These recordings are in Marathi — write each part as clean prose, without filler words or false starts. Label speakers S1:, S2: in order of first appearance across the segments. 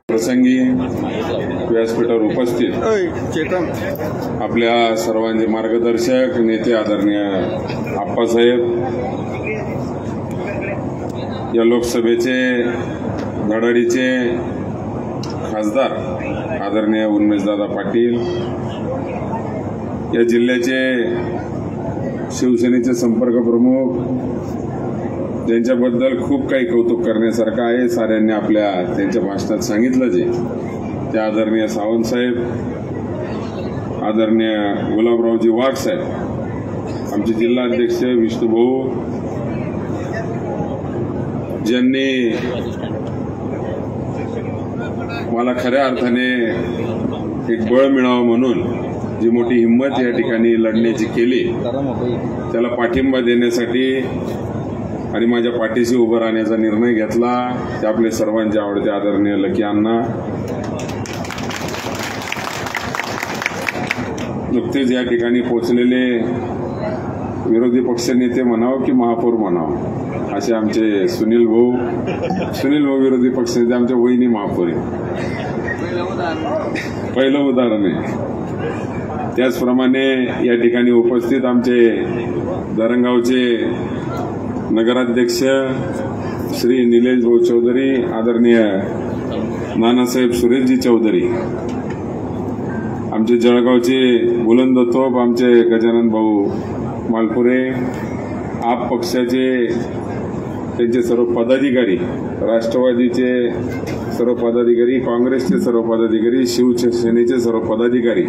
S1: प्रसंगी व्यासपीठावर उपस्थित आपल्या सर्वांचे मार्गदर्शक नेते आदरणीय आप्पासाहेब, या लोकसभेचे धडाडीचे खासदार आदरणीय उन्मेशदादा पाटील, या जिल्ह्याचे शिवसेनेचे संपर्क प्रमुख, ज्यांच्याबद्दल खूप काही कौतुक करण्यासारखं आहे, साऱ्यांनी त्यांच्या भाषणात सांगितलं जे ते आदरणीय सावंत साहेब, आदरणीय गुलाबरावजी वाघ साहेब, आमचे जिल्हाध्यक्ष विष्णुभाऊ, ज्यांनी मला खऱ्या अर्थाने एक बळ मिळावं म्हणून जी मोठी हिंमत या ठिकाणी लढण्याची केली, त्याला पाठिंबा देण्यासाठी आणि माझ्या पाठीशी उभं राहण्याचा निर्णय घेतला, ते आपले सर्वांचे आवडते आदरणीय लकी अण्णा. नुकतेच या ठिकाणी पोहोचलेले विरोधी पक्षनेते म्हणावं की महापौर म्हणावं, असे आमचे सुनील भाऊ विरोधी पक्षनेते, आमच्या वहिनी महापौर पहिलं उदाहरण आहे. त्याचप्रमाणे या ठिकाणी उपस्थित आमचे धरणगावचे नगराध्यक्ष श्री निलेश भाऊ चौधरी, आदरणीय नानासाहेब सुरेशजी चौधरी, आमचे जळगावचे बुलंद तोप आमचे गजानन भाऊ मालपुरे, आप पक्षाचे त्यांचे सर्व पदाधिकारी, राष्ट्रवादीचे सर्व पदाधिकारी, काँग्रेसचे सर्व पदाधिकारी, शिवसेनेचे सर्व पदाधिकारी,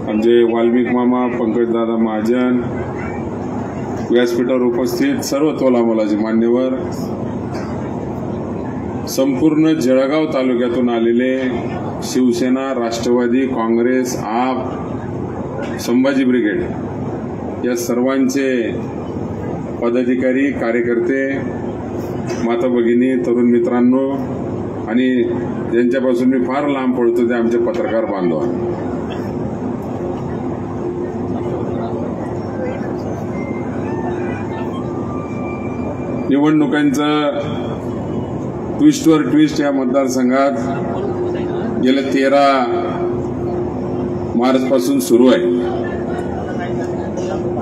S1: आमचे वाल्मिक मामा, पंकजदादा महाजन, व्यासपीठावर उपस्थित सर्व तोलामोलाचे मान्यवर, संपूर्ण जळगाव तालुक्यातून आलेले शिवसेना, राष्ट्रवादी, काँग्रेस, आप, संभाजी ब्रिगेड या सर्वांचे पदाधिकारी, कार्यकर्ते, माता भगिनी, तरुण मित्रांनो आणि ज्यांच्यापासून मी फार लांब पडतो ते आमचे पत्रकार बांधव, निवडणुकांचं ट्विस्टवर ट्विस्ट या मतदारसंघात गेल्या 13 मार्च पासून सुरू आहे.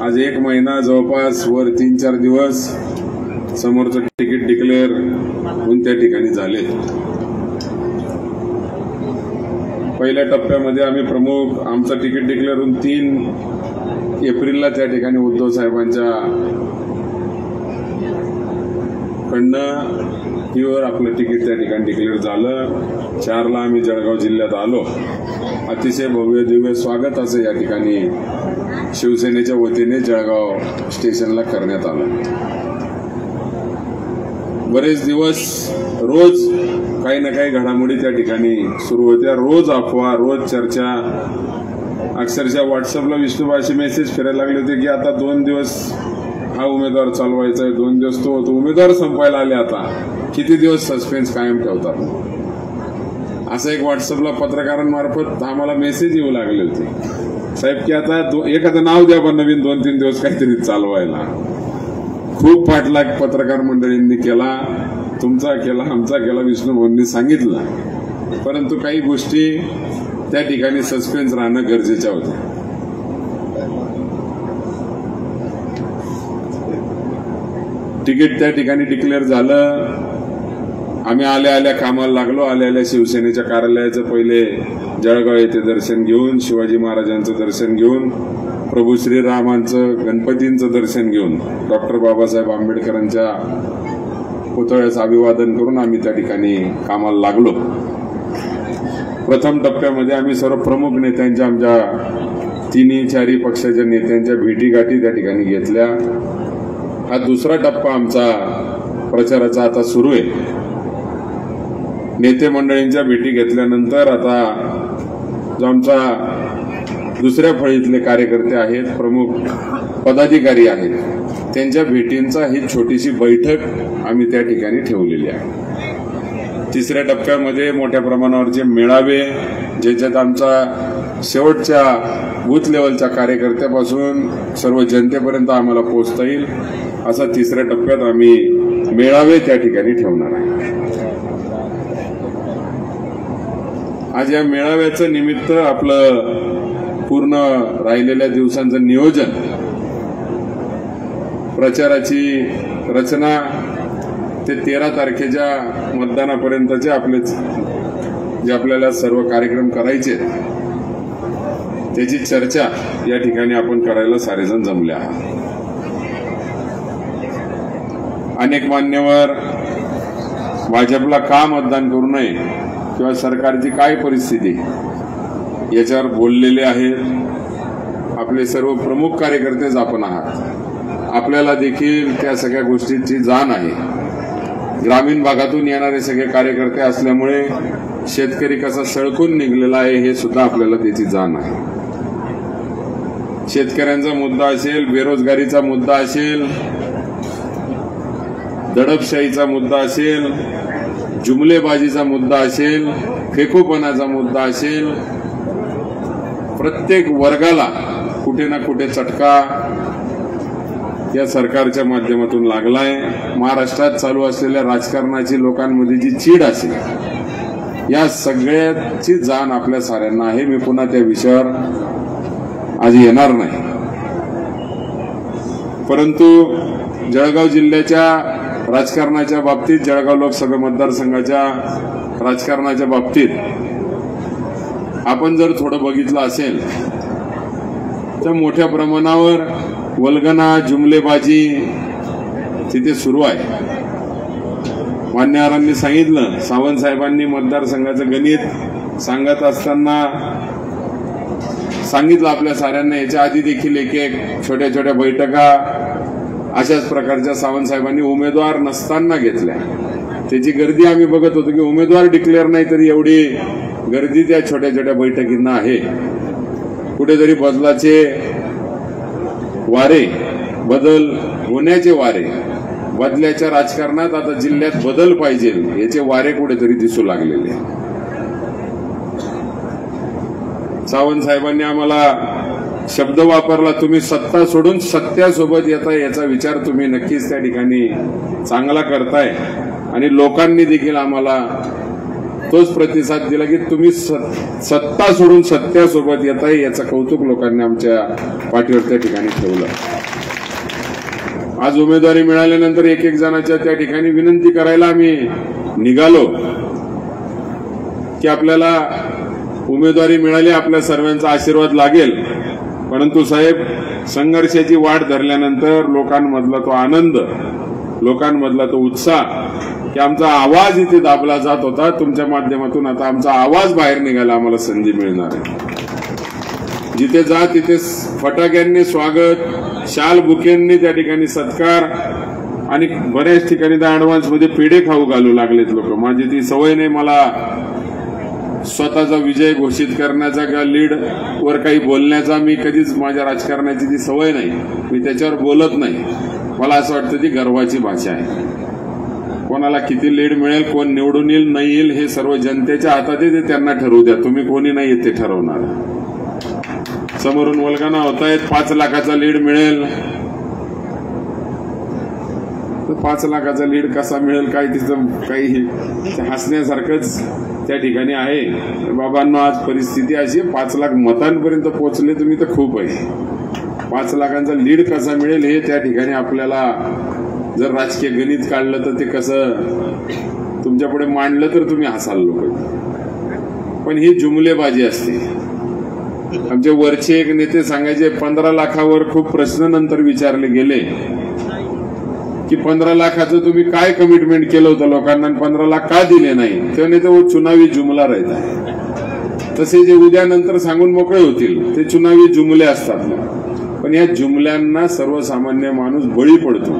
S1: आज 1 महिना जवळपास वर 3-4 दिवस समोरचं तिकीट डिक्लेअर होऊन त्या ठिकाणी झाले. पहिल्या टप्प्यामध्ये आम्ही प्रमुख आमचं तिकीट डिक्लेअर होऊन 3 एप्रिलला त्या ठिकाणी उद्धव साहेबांच्या कडनं टीव्हीवर आपलं तिकीट त्या ठिकाणी डिक्लेअर झालं. 4ला आम्ही जळगाव जिल्ह्यात आलो. अतिशय भव्य दिव्य स्वागत असं या ठिकाणी शिवसेनेच्या वतीने जळगाव स्टेशनला करण्यात आलं. बरेच दिवस रोज काही ना काही घडामोडी त्या ठिकाणी सुरू होत्या, रोज अफवा, रोज चर्चा. अक्षरशः व्हॉट्सअपला विष्णुभाषी मेसेज फिरायला लागले होते की आता 2 दिवस हा उमेदवार चालवायचा आहे, 2 दिवस तो उमेदवार संपायला आले, आता किती दिवस सस्पेन्स कायम ठेवतात, असं एक व्हॉट्सअपला पत्रकारांमार्फत आम्हाला मेसेज येऊ लागले होते साहेब की आता एखादं नाव द्या पण नवीन 2-3 दिवस काहीतरी चालवायला. खूप पाठलाग पत्रकार मंडळींनी केला, तुमचा केला, आमचा केला, विष्णुभाऊंनी सांगितलं, परंतु काही गोष्टी त्या ठिकाणी सस्पेन्स राहणं गरजेच्या होत्या. तिकीट त्या ठिकाणी डिक्लेअर झालं. आम्ही आल्या कामाला लागलो. आल्या शिवसेनेच्या कार्यालयाचं पहिले जळगाव येथे दर्शन घेऊन, शिवाजी महाराजांचं दर्शन घेऊन, प्रभू श्रीरामांचं, गणपतींचं दर्शन घेऊन, डॉक्टर बाबासाहेब आंबेडकरांच्या पुतळ्याचं अभिवादन करून आम्ही त्या ठिकाणी कामाला लागलो. प्रथम टप्प्यामध्ये आम्ही सर्व प्रमुख नेत्यांच्या, आमच्या 3-4 पक्षाच्या नेत्यांच्या भेटीगाठी त्या ठिकाणी घेतल्या. हा दुसरा टप्पा आमचा प्रचाराचा आता सुरू आहे. नेते मंडळींच्या भेटी घेतल्यानंतर आता जो आमचा दुसऱ्या फळीतले कार्यकर्ते आहेत, प्रमुख पदाधिकारी आहेत, त्यांच्या भेटींचा ही छोटीशी बैठक आम्ही त्या ठिकाणी ठेवलेली आहे. तिसऱ्या टप्प्यामध्ये मोठ्या प्रमाणावरचे मेळावे, ज्याच्यात आमचा शेवटच्या बूथ लेवलच्या कार्यकर्त्यापासून सर्व जनतेपर्यंत आम्हाला पोहोचता येईल असा तिसऱ्या टप्प्यात आम्ही मेळावे त्या ठिकाणी ठेवणार आहे. आज या मेळाव्याचं निमित्त आपलं पूर्ण राहिलेल्या दिवसांचं नियोजन, प्रचाराची रचना ते 13 तारखेच्या मतदानापर्यंतचे आपले जे आपल्याला सर्व कार्यक्रम करायचे त्याची चर्चा या ठिकाणी आपण करायला सारेजण जमले आहात. अनेक मान्यवर भाजपला का मतदान करू नये किंवा सरकारची काय परिस्थिती याच्यावर बोललेले आहेत. आपले सर्व प्रमुख कार्यकर्तेच आपण आहात. आपल्याला देखील त्या सगळ्या गोष्टींची जाण आहे. ग्रामीण भागातून येणारे सगळे कार्यकर्ते असल्यामुळे शेतकरी कसा सळकून निघलेला आहे हे सुद्धा आपल्याला त्याची जाण आहे. शेतकऱ्यांचा मुद्दा असेल, बेरोजगारीचा मुद्दा असेल, दडपशाहीचा मुद्दा असेल, जुमलेबाजीचा मुद्दा असेल, फेकूपणाचा मुद्दा असेल, प्रत्येक वर्गाला कुठे ना कुठे चटका या सरकारच्या माध्यमातून लागलाय. महाराष्ट्रात चालू असलेल्या राजकारणाची लोकांमध्ये जी चीड असेल या सगळ्याची जाण आपल्या साऱ्यांना आहे. मी पुन्हा त्या विषयावर आज येणार नाही. परंतु जळगाव जिल्ह्याच्या राजकारणाच्या बाबतीत, जळगाव लोकसभा मतदारसंघाच्या राजकारणाच्या बाबतीत आपण जर थोडं बघितलं असेल तर मोठ्या प्रमाणावर वल्गना, जुमलेबाजी तिथे सुरू आहे. मान्यवरांनी सांगितलं, सावंत साहेबांनी मतदारसंघाचं गणित सांगत असताना सांगितलं आपल्या साऱ्यांना. याच्या आधी देखील एक छोट्या छोट्या बैठका अशाच प्रकारच्या सावंत साहेबांनी उमेदवार नसताना घेतल्या. त्याची गर्दी आम्ही बघत होतो की उमेदवार डिक्लेअर नाही तरी एवढी गर्दी त्या छोट्या छोट्या बैठकींना आहे. कुठेतरी बदलाचे वारे, बदल होण्याचे वारे, बदल्याच्या राजकारणात आता जिल्ह्यात बदल पाहिजे याचे वारे कुठेतरी दिसू लागलेले. सावंत साहेबांनी आम्हाला शब्द वापरला, तुम्ही सत्ता सोडून सत्यासोबत येताय याचा विचार तुम्ही नक्कीच त्या ठिकाणी चांगला करताय. आणि लोकांनी देखील आम्हाला तोच प्रतिसाद दिला की तुम्ही सत्ता सोडून सत्यासोबत येताय याचं कौतुक लोकांनी आमच्या पाठीवर त्या ठिकाणी ठेवलं. आज उमेदवारी मिळाल्यानंतर एक एक जणांच्या त्या ठिकाणी विनंती करायला आम्ही निघालो की आपल्याला उमेदवारी मिळाली, आपल्या सर्वांचा आशीर्वाद लागेल. परंतु साहेब, संघर्षाची वाट धरल्यानंतर लोकांमधला तो आनंद, लोकांमधला तो उत्साह की आमचा आवाज इथे दाबला जात होता, तुमच्या माध्यमातून आता आमचा आवाज बाहेर निघायला आम्हाला संधी मिळणार आहे. जिथे जा तिथे फटाक्यांनी स्वागत, शाल बुकेंनी त्या ठिकाणी सत्कार आणि बऱ्याच ठिकाणी तर ऍडव्हान्समध्ये पेढे खाऊ घालू लागलेत लोक. माझी ती सवय नाही, मला स्वतःचा विजय घोषित करण्याचा किंवा लीड वर काही बोलण्याचा मी कधीच, माझ्या राजकारणाची ती सवय नाही, मी त्याच्यावर बोलत नाही. मला असं वाटतं ती गर्वाची भाषा आहे. कोणाला किती लीड मिळेल, कोण निवडून येईल नाही येईल हे सर्व जनतेच्या हातात आहे, ते त्यांना ठरवू द्या. तुम्ही कोणी नाही ते ठरवणार. समोरून वल्गना होतायत, 5 लाखाचा लीड मिळेल. 5 लाखाचा लीड कसा मिळेल, काय तिथं काही हसण्यासारखंच त्या ठिकाणी आहे. बाबांनो, आज परिस्थिती अशी 5 लाख मतांपर्यंत पोहोचले तुम्ही तर खूप आहे. 5 लाखांचा लीड कसा मिळेल हे त्या ठिकाणी आपल्याला जर राजकीय गणित काढलं तर ते कसं तुमच्यापुढे मांडलं तर तुम्ही हसाल लोक. पण ही जुमलेबाजी असते. आमचे वरचे एक नेते सांगायचे 15 लाखावर खूप प्रश्न नंतर विचारले गेले की 15 लाखाचं तुम्ही काय कमिटमेंट केलं होतं लोकांना, 15 लाख का दिले नाही. त्याने तो चुनावी जुमला राहता. तसे जे उद्या नंतर सांगून मोकळे होतील ते चुनावी जुमले असतात. पण या जुमल्यांना सर्वसामान्य माणूस बळी पडतो.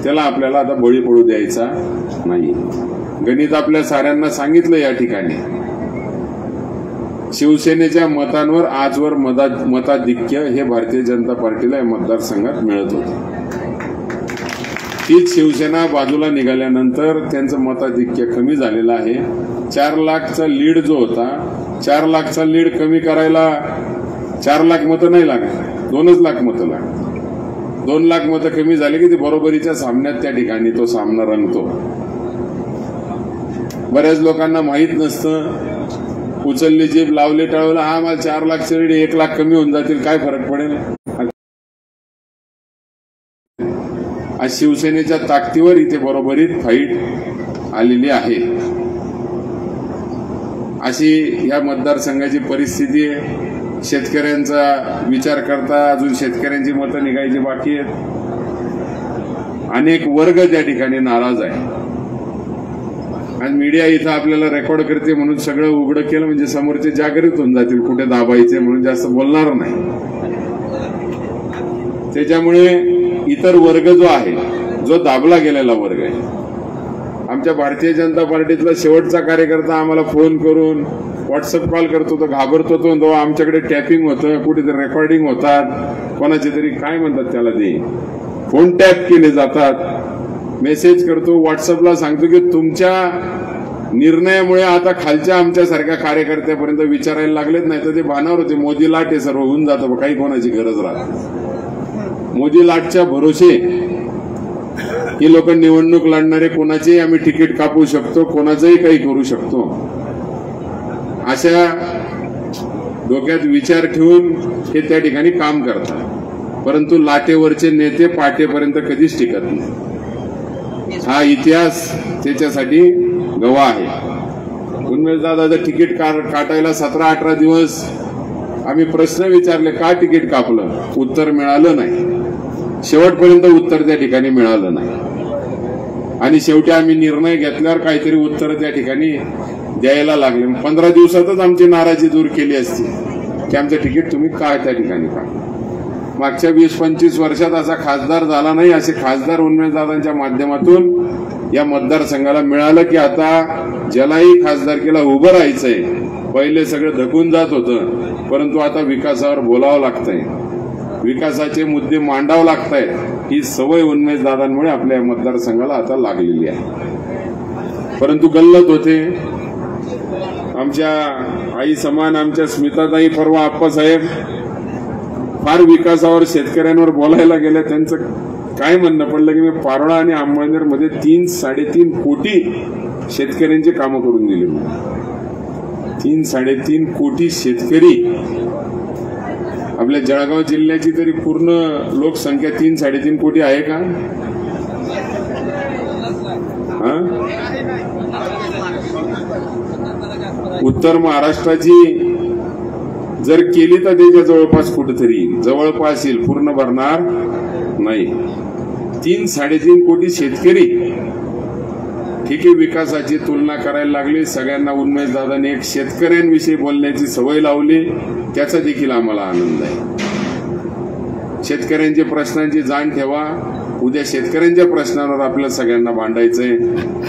S1: त्याला आपल्याला आता बळी पडू द्यायचा नाही. गणित आपल्या साऱ्यांना सांगितलं या ठिकाणी. शिवसेनेच्या मतांवर आजवर मताधिक्य हे भारतीय जनता पार्टीला या मतदारसंघात मिळत होते. तीच शिवसेना बाजूला निघाल्यानंतर त्यांचं मताधिक्य कमी झालेलं आहे. 4 लाखचा लीड जो होता, 4 लाखचा लीड कमी करायला 4 लाख मतं नाही लागत, 2च लाख मतं लागतात. 2 लाख मतं कमी झाले की ते बरोबरीच्या सामन्यात त्या ठिकाणी तो सामना रंगतो. बऱ्याच लोकांना माहीत नसतं उचलली जीभ लावली टाळवला, हा मला 4 लाख 1 लाख कमी होऊन जातील, काय फरक पडेल. आज शिवसेनेच्या ताकदीवर इथे बरोबरीत फाईट आलेली आहे. अशी या मतदारसंघाची परिस्थिती आहे. शेतकऱ्यांचा विचार करता अजून शेतकऱ्यांची मतं निघायची बाकी आहेत. अनेक वर्ग त्या ठिकाणी नाराज आहे. आणि मीडिया इथं आपल्याला रेकॉर्ड करते म्हणून सगळं उघडं केलं म्हणजे समोरचे जागृत होऊन जातील कुठे दाबायचे म्हणून जास्त बोलणार नाही. त्याच्यामुळे इतर वर्ग जो आहे, जो दाबला गेलेला वर्ग आहे, आमच्या भारतीय जनता पार्टीतला शेवटचा कार्यकर्ता आम्हाला फोन करून व्हॉट्सअप कॉल करतो तो, घाबरतो तो, आमच्याकडे टॅपिंग होतं, कुठेतरी रेकॉर्डिंग होतात, कोणाचे तरी काय म्हणतात त्याला, ते फोन टॅप केले जातात, मेसेज करतो, व्हॉट्सअपला सांगतो की तुमच्या निर्णयामुळे आता खालच्या आमच्यासारख्या कार्यकर्त्यापर्यंत विचारायला लागलेत, नाही तर ते भानावर होते मोदी लाट हे सर्व होऊन जातं, काही कोणाची गरज राहत. मोदी लाटच्या भरोसे ही लोक निवडणूक लढणारे, कोणाचेही आम्ही तिकीट कापू शकतो, कोणाचंही काही करू शकतो, अशा डोक्यात विचार ठेवून हे त्या ठिकाणी काम करतात. परंतु लाटेवरचे नेते पाटेपर्यंत कधीच टिकत नाही. हा इतिहास त्याच्यासाठी गवाह आहे. उन्मेष दादाचं तिकीट काटायला 17-18 दिवस आम्ही प्रश्न विचारले, का तिकीट कापलं, उत्तर मिळालं नाही. शेवटपर्यंत उत्तर त्या ठिकाणी मिळालं नाही. आणि शेवटी आम्ही निर्णय घेतल्यावर काहीतरी उत्तर त्या ठिकाणी द्यायला लागले. 15 दिवसातच आमची नाराजी दूर केली असती की आमचं तिकीट तुम्ही काय त्या ठिकाणी का. मागच्या 20-25 वर्षात असा खासदार झाला नाही. असे खासदार उन्मेषदादांच्या माध्यमातून या मतदारसंघाला मिळालं की आता ज्यालाही खासदारकीला उभं राहायचंय, पहिले सगळं धकून जात होतं, परंतु आता विकासावर बोलावं लागतंय, विकासाचे मुद्दे मांडावं लागतायत. ही सवय उन्मेषदादांमुळे आपल्या मतदारसंघाला आता लागलेली आहे. परंतु गल्लत होते. आमच्या आई समान आमच्या स्मिताताई परवा आप्पासाहेब फार विकासावर शेतकऱ्यांवर बोलायला गेले. त्यांचं काय म्हणणं पडलं की मी पारोळा आणि अंमळनेर मध्ये 3-3.5 कोटी शेतकऱ्यांची कामं करून दिली. 3-3.5 कोटी शेतकरी. आपल्या जळगाव जिल्ह्याची तरी पूर्ण लोकसंख्या 3-3.5 कोटी आहे का? उत्तर महाराष्ट्राची जर केली तर त्याच्या जवळपास कुठेतरी जवळपास येईल, पूर्ण भरणार नाही. 3-3.5 कोटी शेतकरी. ठीक आहे, विकासाची तुलना करायला लागली. सगळ्यांना उन्मेषदादांनी एक शेतकऱ्यांविषयी बोलण्याची सवय लावली, त्याचा देखील आम्हाला आनंद आहे. शेतकऱ्यांच्या प्रश्नांची जाण ठेवा. उद्या शेतकऱ्यांच्या प्रश्नांवर आपल्याला सगळ्यांना भांडायचंय,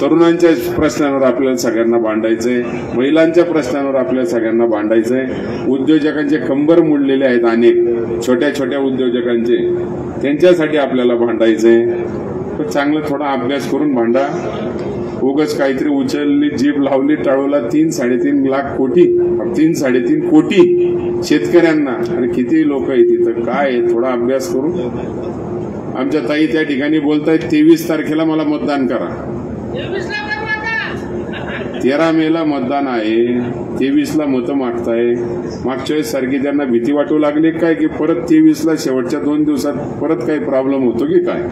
S1: तरुणांच्या प्रश्नांवर आपल्याला सगळ्यांना भांडायचंय, महिलांच्या प्रश्नांवर आपल्याला सगळ्यांना भांडायचंय. उद्योजकांचे कंबर मोडलेले आहेत, अनेक छोट्या छोट्या उद्योजकांचे, त्यांच्यासाठी आपल्याला भांडायचंय. तर चांगलं थोडा अभ्यास करून भांडा. उगाच काहीतरी उचलली जीभ लावली टाळूला 3-3.5 लाख कोटी, 3-3.5 कोटी शेतकऱ्यांना, आणि किती लोक आहेत तिथं, काय थोडा अभ्यास करू. आमच्या ताई त्या ठिकाणी बोलतायत 23 तारखेला मला मतदान करा. 13 मेला मतदान आहे, 23ला मतं मागताय. मागच्या वेळेस सारखी त्यांना भीती वाटू लागली काय की परत 23ला शेवटच्या 2 दिवसात परत काही प्रॉब्लेम होतो की काय.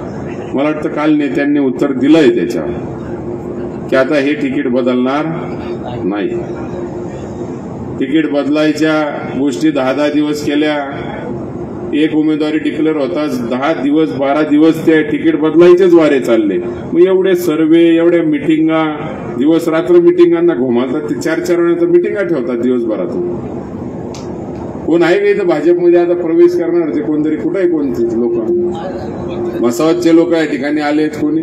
S1: मला वाटतं काल नेत्यांनी उत्तर दिलंय त्याच्यावर की आता हे तिकीट बदलणार नाही. तिकीट बदलायच्या गोष्टी 10-10 दिवस केल्या. एक उमेदवारी डिक्लेअर होताच 10 दिवस 12 दिवस ते तिकीट बदलायचेच वारे चालले. मग एवढे सर्वे, एवढ्या मिटिंगा, दिवस रात्र मिटिंगांना घुमालतात. ते 4-4 वेळा मिटिंगा ठेवतात दिवसभरातून. कोण आहे का इथं भाजपमध्ये आता प्रवेश करणार? ते कोणतरी कुठं आहे? कोणते लोक? मसावतचे लोक या ठिकाणी आलेत. कोणी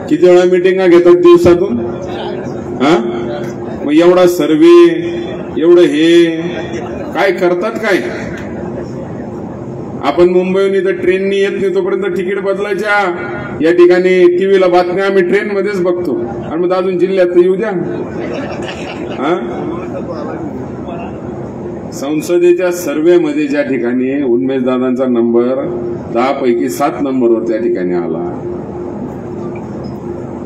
S1: किती वेळा मिटिंगा घेतात दिवसातून? मग एवढा सर्वे, एवढं हे काय करतात काय? आपण मुंबईहून इथं ट्रेननी येत नाही तोपर्यंत तिकीट बदलायच्या या ठिकाणी टीव्हीला बातम्या आम्ही ट्रेनमध्येच बघतो, आणि मग अजून जिल्ह्यात येऊ द्या. संसदेच्या सर्वेमध्ये ज्या ठिकाणी उन्मेषदादांचा नंबर 10 पैकी 7 नंबरवर त्या ठिकाणी आला.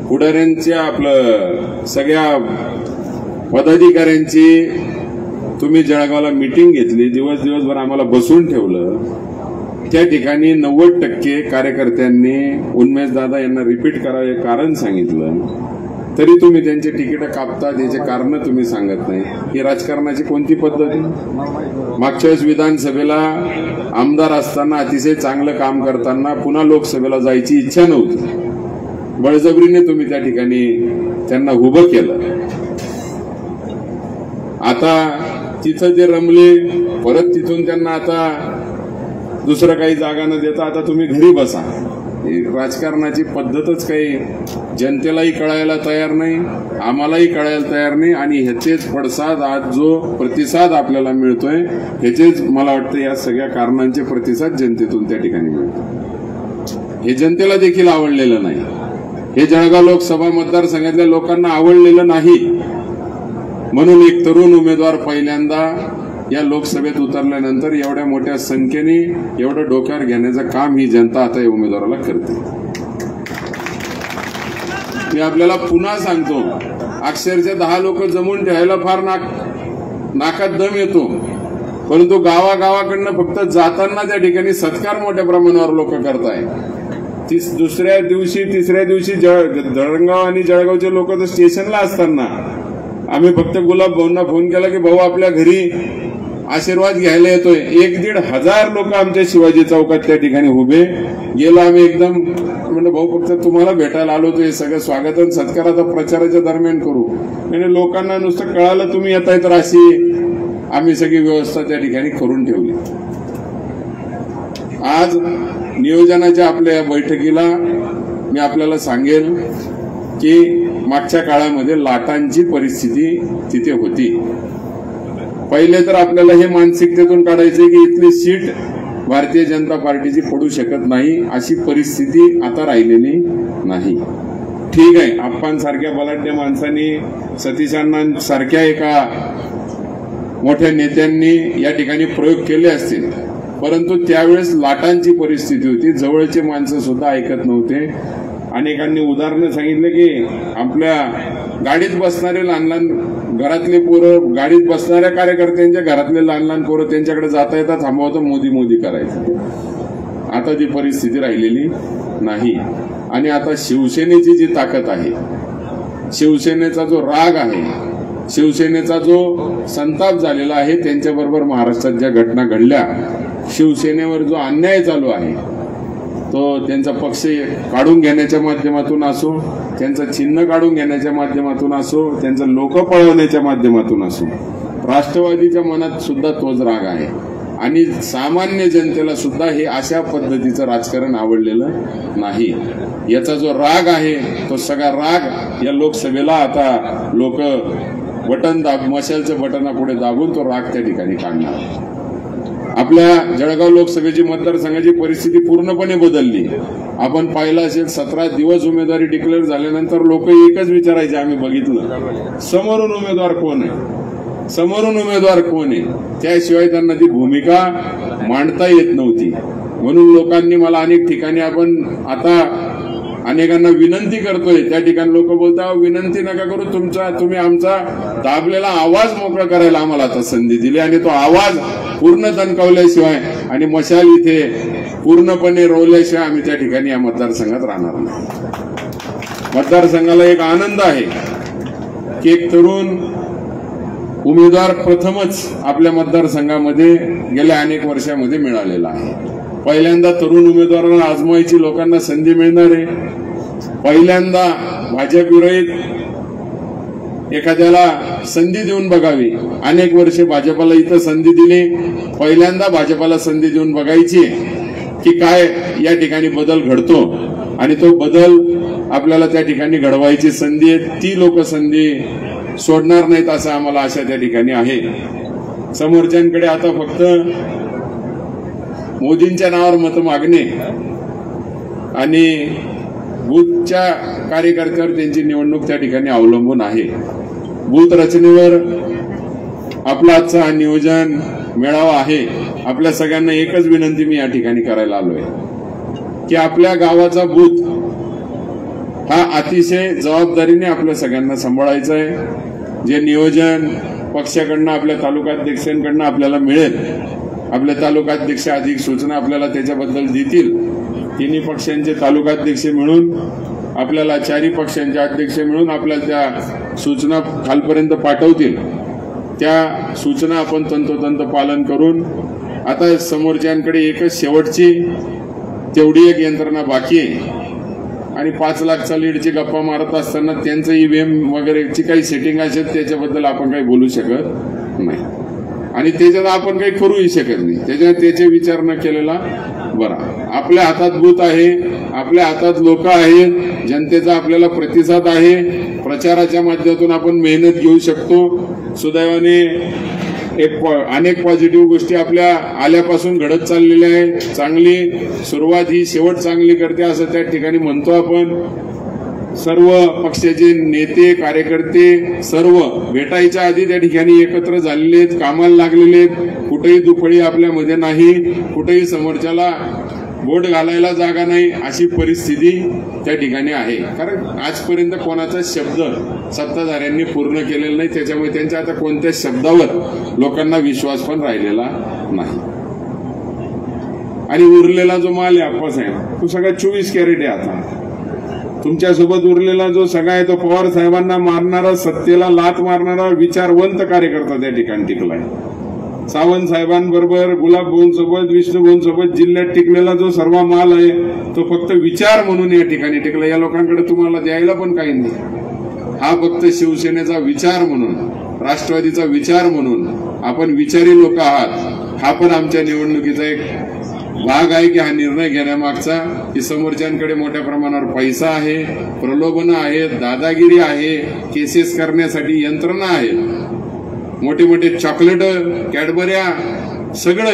S1: पुढाऱ्यांच्या आपलं सगळ्या पदाधिकाऱ्यांची तुम्ही जळगावला मीटिंग घेतली, दिवसभर आम्हाला बसून ठेवलं, त्या ठिकाणी 90% कार्यकर्त्यांनी उन्मेष दादा यांना रिपीट करावे कारण सांगितलं, तरी तुम्ही त्यांचे तिकीट कापता, त्याचे कारण तुम्ही सांगत नाही. ही राजकारणाची कोणती पद्धत आहे? मागच्या वेळेस विधानसभेला आमदार असताना अतिशय चांगलं काम करताना पुन्हा लोकसभेला जायची इच्छा नव्हती, बळजबरीने तुम्ही त्या ठिकाणी त्यांना उभं केलं. आता तिथं ते रमले, परत तिथून त्यांना आता दुसरं काही जागा न देता आता तुम्ही घरी बसा. राजकारणाची पद्धतच काही जनतेलाही कळायला तयार नाही, आम्हालाही कळायला तयार नाही. आणि ह्याचेच पडसाद आज जो प्रतिसाद आपल्याला मिळतोय, ह्याचेच मला वाटतं या सगळ्या कारणांचे प्रतिसाद जनतेतून त्या ठिकाणी मिळतो. हे जनतेला देखील आवडलेलं नाही, हे जळगाव लोकसभा मतदारसंघातल्या लोकांना आवडलेलं नाही. म्हणून एक तरुण उमेदवार पहिल्यांदा या लोकसभेत उतरल्यानंतर एवढ्या मोठ्या संख्येने एवढं डोक्यावर घेण्याचं काम ही जनता आता या उमेदवाराला करते. मी आपल्याला पुन्हा सांगतो, अक्षरशः 10 लोक जमून ठेवायला फार नाकात दम येतो, परंतु गावागावाकडनं फक्त जाताना त्या ठिकाणी सत्कार मोठ्या प्रमाणावर लोक करताय. दुसऱ्या दिवशी तिसऱ्या दिवशी धरणगाव आणि जळगावचे लोक तर स्टेशनला असताना आम्ही फक्त गुलाब भाऊंना फोन केला की भाऊ आपल्या घरी आशीर्वाद घ्यायला येतोय. 1,500 लोक आमच्या शिवाजी चौकात त्या ठिकाणी उभे. गेलो आम्ही एकदम म्हणजे भाऊ फक्त तुम्हाला भेटायला आलो होतो, हे सगळं स्वागत आणि सत्कार आता प्रचाराच्या दरम्यान करू. म्हणजे लोकांना नुसतं कळालं तुम्ही येताय, तर अशी आम्ही सगळी व्यवस्था त्या ठिकाणी करून ठेवली. आज नियोजनाच्या आपल्या या बैठकीला मी आपल्याला सांगेल की मागच्या काळामध्ये लाटांची परिस्थिती तिथे होती. पहिले तर आपल्याला हे मानसिकतेतून काढायचे की इथली सीट भारतीय जनता पार्टीची पडू शकत नाही, अशी परिस्थिती आता राहिलेली नाही. ठीक आहे, आप्पांसारख्या बलाढ्य माणसांनी, सतीशांसारख्या एका मोठ्या नेत्यांनी या ठिकाणी प्रयोग केले असतील, परंतु त्यावेळेस लाटांची परिस्थिती होती, जवळचे माणसं सुद्धा ऐकत नव्हते. अनेकांनी उदाहरणं सांगितले की आपल्या गाडीत बसणारे लहान लहान घरातले पोरं, गाडीत बसणाऱ्या कार्यकर्त्यांच्या घरातले लहान लहान पोरं त्यांच्याकडे जाता येता थांबवतं, मोदी मोदी करायचं. आता ती परिस्थिती राहिलेली नाही. आणि आता शिवसेनेची जी ताकद आहे, शिवसेनेचा जो राग आहे, शिवसेनेचा जो संताप झालेला आहे, त्यांच्याबरोबर महाराष्ट्रात ज्या घटना घडल्या, शिवसेनेवर जो अन्याय चालू आहे, तो त्यांचा पक्ष काढून घेण्याच्या माध्यमातून असो, त्यांचं चिन्ह काढून घेण्याच्या माध्यमातून असो, त्यांचं लोक पळवण्याच्या माध्यमातून असो, राष्ट्रवादीच्या मनात सुद्धा तोच राग आहे. आणि सामान्य जनतेला सुद्धा हे अशा पद्धतीचं राजकारण आवडलेलं नाही. याचा जो राग आहे, तो सगळा राग या लोकसभेला आता लोक मशालच्या बटनापुढे दाबून तो राग त्या ठिकाणी काढणार. आपल्या जळगाव लोकसभेची मतदारसंघाची परिस्थिती पूर्णपणे बदलली. आपण पाहिलं असेल, 17 दिवस उमेदवारी डिक्लेअर झाल्यानंतर लोक एकच विचारायचे, आम्ही बघितलं समोरून उमेदवार कोण आहे, समोरून उमेदवार कोण आहे, त्याशिवाय त्यांना ती भूमिका मांडता येत नव्हती. म्हणून लोकांनी मला अनेक ठिकाणी, आपण आता अनेकांना विनंती करतोय, त्या ठिकाणी लोक बोलतात विनंती नका करू, तुम्ही आमचा दाबलेला आवाज मोकळा करायला आम्हाला आता संधी दिली, आणि तो आवाज पूर्ण दणकावल्याशिवाय आणि मशाल इथे पूर्णपणे रोवल्याशिवाय आम्ही त्या ठिकाणी या मतदारसंघात राहणार नाही. मतदारसंघाला एक आनंद आहे की एक तरुण उमेदवार प्रथमच आपल्या मतदारसंघामध्ये गेल्या अनेक वर्षामध्ये मिळालेला आहे. पहिल्यांदा तरुण उमेदवारांना आजमावायची लोकांना संधी मिळणार आहे. पहिल्यांदा भाजप विरहित एखाद्याला संधी देऊन बघावी. अनेक वर्षे भाजपाला इथं संधी दिली, पहिल्यांदा भाजपाला संधी देऊन बघायची की काय या ठिकाणी बदल घडतो, आणि तो बदल आपल्याला त्या ठिकाणी घडवायची संधी आहे. ती लोक संधी सोडणार नाहीत असं आम्हाला आशा त्या ठिकाणी आहे. समोरच्यांकडे आता फक्त मोदींच्या नावावर मत मागणे आणि बूथच्या कार्यकर्त्यावर त्यांची निवडणूक त्या ठिकाणी अवलंबून आहे. बूथ रचनेवर आपला आजचा हा नियोजन मेळावा आहे. आपल्या सगळ्यांना एकच विनंती मी या ठिकाणी करायला आलोय की आपल्या गावाचा बूथ हा अतिशय जबाबदारीने आपल्या सगळ्यांना सांभाळायचा आहे. जे नियोजन पक्षाकडनं आपल्या तालुकाध्यक्षांकडनं आपल्याला मिळेल, आपले तालुकाध्यक्ष अधिक सूचना आपल्याला त्याच्याबद्दल देतील. तिन्ही पक्षांचे तालुकाध्यक्ष मिळून आपल्याला, चारही पक्षांचे अध्यक्ष मिळून आपल्याला त्या सूचना खालपर्यंत पाठवतील. त्या सूचना आपण तंतोतंत पालन करून, आता समोरच्यांकडे एकच शेवटची तेवढी एक यंत्रणा बाकी आहे आणि 5 लाखचा लीडची गप्पा मारत असताना त्यांचं ईव्हीएम वगैरेची काही सेटिंग असेल त्याच्याबद्दल आपण काही बोलू शकत नाही आणि त्याच्यात आपण काही करूही शकत नाही. त्याच्यात त्याचे विचार न केलेला बरा. आपल्या हातात बूथ आहे, आपल्या हातात लोक आहेत, जनतेचा आपल्याला प्रतिसाद आहे. प्रचाराच्या माध्यमातून आपण मेहनत घेऊ शकतो. सुदैवाने अनेक पॉझिटिव्ह गोष्टी आपल्या आल्यापासून घडत चाललेल्या आहेत. चांगली सुरुवात ही शेवट चांगली करते असं त्या ठिकाणी म्हणतो आपण. सर्व पक्षाचे नेते कार्यकर्ते सर्व भेटायच्या आधी त्या ठिकाणी एकत्र झालेले आहेत, कामाला लागलेले आहेत. कुठेही दुफळी आपल्यामध्ये नाही, कुठेही समोरच्याला बोट घालायला जागा नाही अशी परिस्थिती त्या ठिकाणी आहे. कारण आजपर्यंत कोणाचा शब्द सत्ताधाऱ्यांनी पूर्ण केलेला नाही, त्याच्यामुळे त्यांच्या आता कोणत्या शब्दावर लोकांना विश्वास पण राहिलेला नाही. आणि उरलेला जो माल आहे आप्पासाहेब, तो सगळा 24 कॅरेट आहे. आता तुमच्यासोबत उरलेला जो सगळा आहे तो पवार साहेबांना मारणारा, सत्तेला लाथ मारणारा विचारवंत कार्यकर्ता त्या ठिकाणी टिकलाय. सावंत साहेबांबरोबर, गुलाब भाऊंसोबत, विष्णू भाऊंसोबत जिल्ह्यात टिकलेला जो सर्व माल आहे तो फक्त विचार म्हणून या ठिकाणी टिकला. या लोकांकडे तुम्हाला द्यायला पण काही नाही. हा फक्त शिवसेनेचा विचार म्हणून, राष्ट्रवादीचा विचार म्हणून आपण विचारी लोक आहात. हा पण आमच्या निवडणुकीचा एक भाग आहे की हा निर्णय घेण्यामागचा की समोरच्यांकडे मोठ्या प्रमाणावर पैसा आहे, प्रलोभनं आहेत, दादागिरी आहे, केसेस करण्यासाठी यंत्रणा आहेत, मोठे मोठे चॉकलेट, कॅडबऱ्या सगळं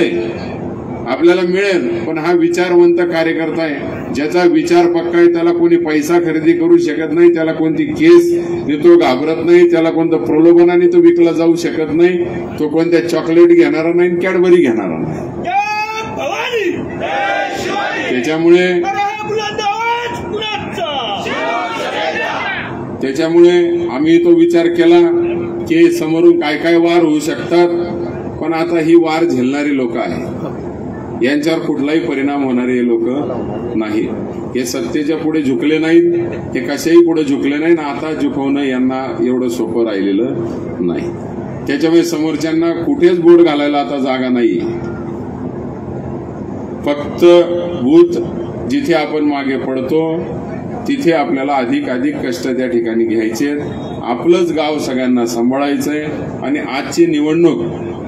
S1: आपल्याला मिळेल. पण हा विचारवंत कार्यकर्ता आहे, ज्याचा विचार पक्का आहे. त्याला कोणी पैसा खरेदी करू शकत नाही, त्याला कोणती केस तो घाबरत नाही, त्याला कोणतं प्रलोभनाने तो विकला जाऊ शकत नाही. तो कोणत्या चॉकलेट घेणारा नाही, कॅडबरी घेणारा नाही. त्याच्यामुळे आम्ही तो विचार केला की समोरून काय काय वार होऊ शकतात, पण आता ही वार झेलणारी लोक आहेत, यांच्यावर कुठलाही परिणाम होणारे लोक नाही. हे सत्तेच्या पुढे झुकले नाहीत, हे कशाही पुढे झुकले नाहीत. आता झुकवणं यांना एवढं सोपं राहिलेलं नाही. त्याच्यामुळे समोरच्यांना कुठेच बोट घालायला आता जागा नाही. फक्त बूथ जिथे आपण मागे पडतो तिथे आपल्याला अधिक कष्ट त्या ठिकाणी घ्यायचे. आपलंच गाव सगळ्यांना सांभाळायचंय. आणि आजची निवडणूक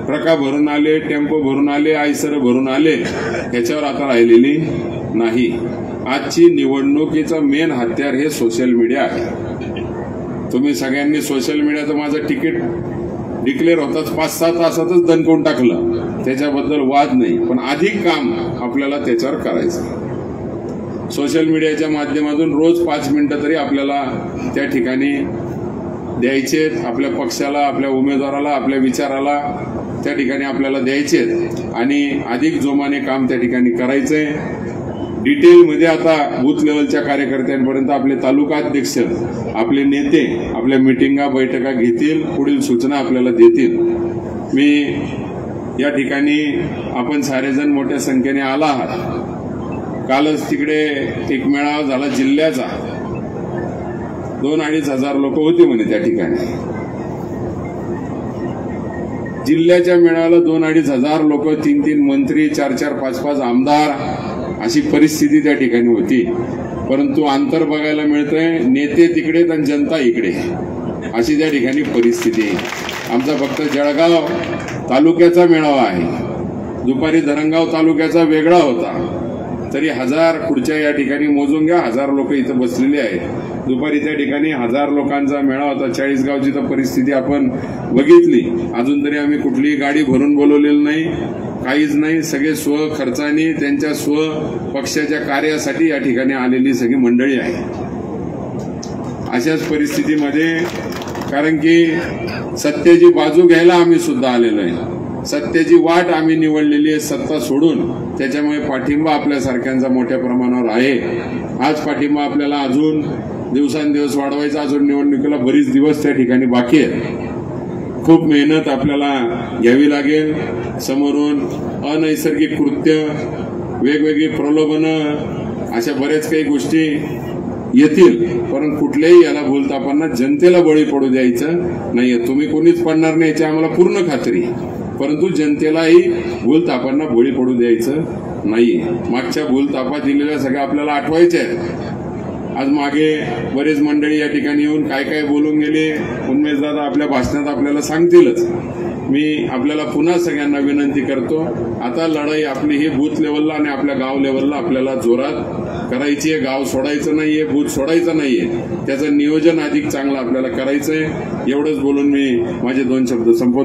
S1: ट्रका भरून आले, टेम्पो भरून आले, आयसर भरून आले ह्याच्यावर आता राहिलेली नाही. आजची निवडणुकीचं मेन हत्यार हे सोशल मीडिया आहे. तुम्ही सगळ्यांनी सोशल मीडियाचं माझं तिकीट डिक्लेअर होताच 5-6 तासातच दणकवून टाकलं, त्याच्याबद्दल वाद नाही. पण अधिक काम आपल्याला त्याच्यावर करायचं. सोशल मीडियाच्या माध्यमातून रोज 5 मिनिटं तरी आपल्याला त्या ठिकाणी द्यायचे. आपल्या पक्षाला, आपल्या उमेदवाराला, आपल्या विचाराला त्या ठिकाणी आपल्याला द्यायचे आणि अधिक जोमाने काम त्या ठिकाणी करायचंय. डिटेलमध्ये आता बूथ लेवलच्या कार्यकर्त्यांपर्यंत आपले तालुकाध्यक्ष, आपले नेते आपल्या मिटिंगा, बैठका घेतील, पुढील सूचना आपल्याला देतील. मी या ठिकाणी आपण सारेजण मोठ्या संख्येने आला आहात. कालच तिकडे एक मेळावा झाला जिल्ह्याचा, 2-2.5 हजार लोक होते म्हणे त्या ठिकाणी. जिल्ह्याच्या मेळाव्याला 2-2.5 हजार लोक, 3-3 मंत्री, 4-4, 5-5 आमदार, अशी परिस्थिती त्या ठिकाणी होती. परंतु अंतर बघायला मिळतंय, नेते तिकडे आणि जनता इकडे, अशी त्या ठिकाणी परिस्थिती आहे. आमचा फक्त जळगाव तालुक्याचा मेळावा आहे, दुपारी धरणगाव तालुक्याचा वेगळा होता. तरी 1000 खुर्च्या या ठिकाणी मोजून घ्या, 1000 लोक इथं बसलेले आहेत. दुपारी त्या ठिकाणी 1000 लोकांचा मेळावा होता. 40 गावची तर परिस्थिती आपण बघितली. अजून तरी आम्ही कुठलीही गाडी भरून बोलवलेली नाही, काहीच नाही. सगळे स्व खर्चाने त्यांच्या स्व पक्षाच्या कार्यासाठी या ठिकाणी आलेली सगळी मंडळी आहे. अशाच परिस्थितीमध्ये, कारण की सत्तेची बाजू घ्यायला आम्ही सुद्धा आलेलो आहे, सत्तेची वाट आम्ही निवडलेली आहे सत्ता सोडून. त्याच्यामुळे पाठिंबा आपल्यासारख्यांचा मोठ्या प्रमाणावर आहे. आज पाठिंबा आपल्याला अजून दिवसांदिवस वाढवायचा. अजून निवडणुकीला बरीच दिवस त्या ठिकाणी बाकी आहेत. खूप मेहनत आपल्याला घ्यावी लागेल. समोरून अनैसर्गिक कृत्य, वेगवेगळी प्रलोभनं, अशा बऱ्याच काही गोष्टी येतील, पण कुठल्याही याला भूलथापांना जनतेला बळी पडू द्यायचं नाहीये. तुम्ही कोणीच पडणार नाही याची आम्हाला पूर्ण खात्री, परंतु जनतेलाही भूलथापांना बळी पडू द्यायचं नाहीये. मागच्या भूलथापा दिलेल्या सगळ्या आपल्याला आठवायच्या आहेत. आज मागे बरेच मंडळी या ठिकाणी येऊन काय काय बोलून गेले, उन्मेषदादा आपल्या भाषणात आपल्याला सांगतीलच. मी आपल्याला पुन्हा सगळ्यांना विनंती करतो, आता लढाई आपली ही बूथ लेवलला आणि आपल्या गाव लेवलला आपल्याला जोरात करायची आहे. गाव सोडायचं नाहीये, बूथ सोडायचं नाहीये, त्याचं नियोजन अधिक चांगलं आपल्याला करायचंय. एवढंच बोलून मी माझे 2 शब्द संपवतो.